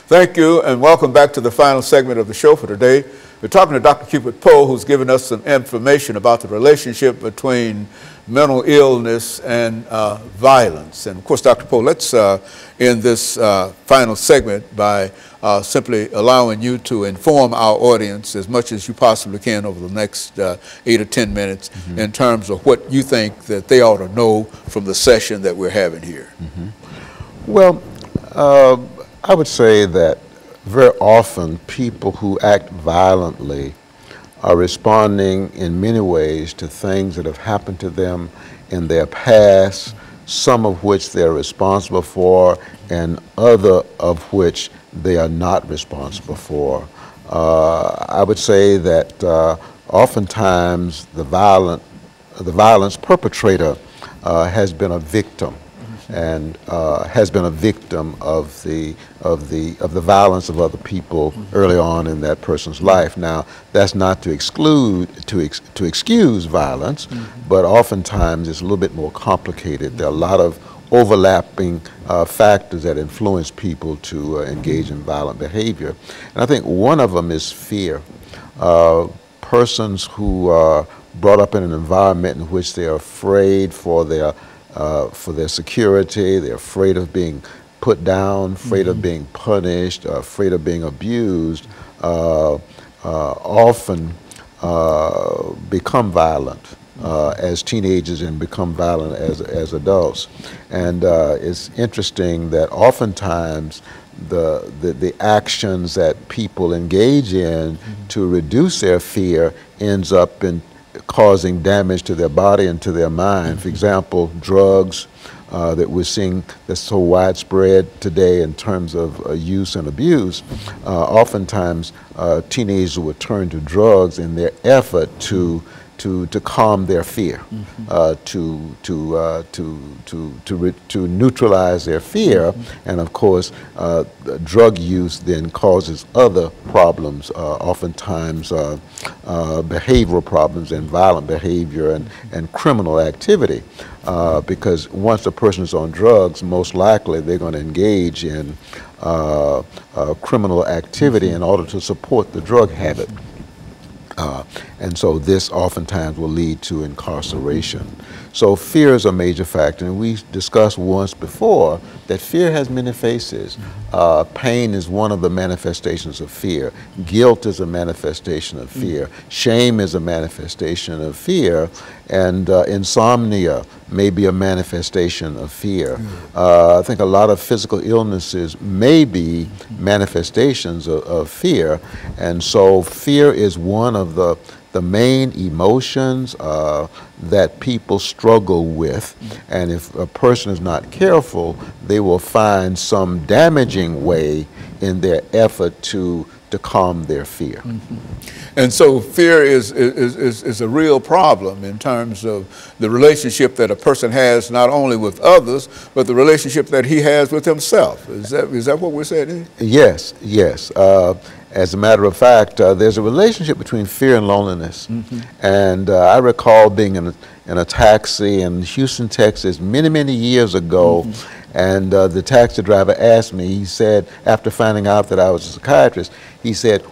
Thank you, and welcome back to the final segment of the show for today. We're talking to Dr. CPoe, who's given us some information about the relationship between mental illness and violence. And of course, Dr. Poe, let's end this final segment by simply allowing you to inform our audience as much as you possibly can over the next 8 or 10 minutes in terms of what you think that they ought to know from the session that we're having here. Well, I would say that very often people who act violently are responding in many ways to things that have happened to them in their past, some of which they're responsible for and other of which they are not responsible for. I would say that oftentimes the violence perpetrator has been a victim and has been a victim of the violence of other people early on in that person's life. Now, that's not to excuse violence, but oftentimes it's a little bit more complicated. There are a lot of overlapping factors that influence people to engage in violent behavior, and I think one of them is fear. Persons who are brought up in an environment in which they are afraid for their security, they're afraid of being put down, afraid of being punished, afraid of being abused, often become violent as teenagers and become violent as adults. And it's interesting that oftentimes the actions that people engage in to reduce their fear ends up in causing damage to their body and to their mind. For example, drugs that we're seeing that's so widespread today in terms of use and abuse. Oftentimes, teenagers will turn to drugs in their effort to calm their fear, to neutralize their fear, and of course, drug use then causes other problems, oftentimes behavioral problems and violent behavior and criminal activity, because once a person is on drugs, most likely they're going to engage in criminal activity in order to support the drug habit. And so this oftentimes will lead to incarceration. So fear is a major factor, and we discussed once before that fear has many faces. Pain is one of the manifestations of fear. Guilt is a manifestation of fear. Shame is a manifestation of fear, and insomnia may be a manifestation of fear. I think a lot of physical illnesses may be manifestations of fear, and so fear is one of the main emotions that people struggle with, and if a person is not careful, they will find some damaging way in their effort to calm their fear. And so fear is a real problem in terms of the relationship that a person has not only with others, but the relationship that he has with himself. Is that what we're saying? Yes, yes. As a matter of fact, there's a relationship between fear and loneliness. And I recall being in a taxi in Houston, Texas, many years ago, and the taxi driver asked me, he said, after finding out that I was a psychiatrist, he said,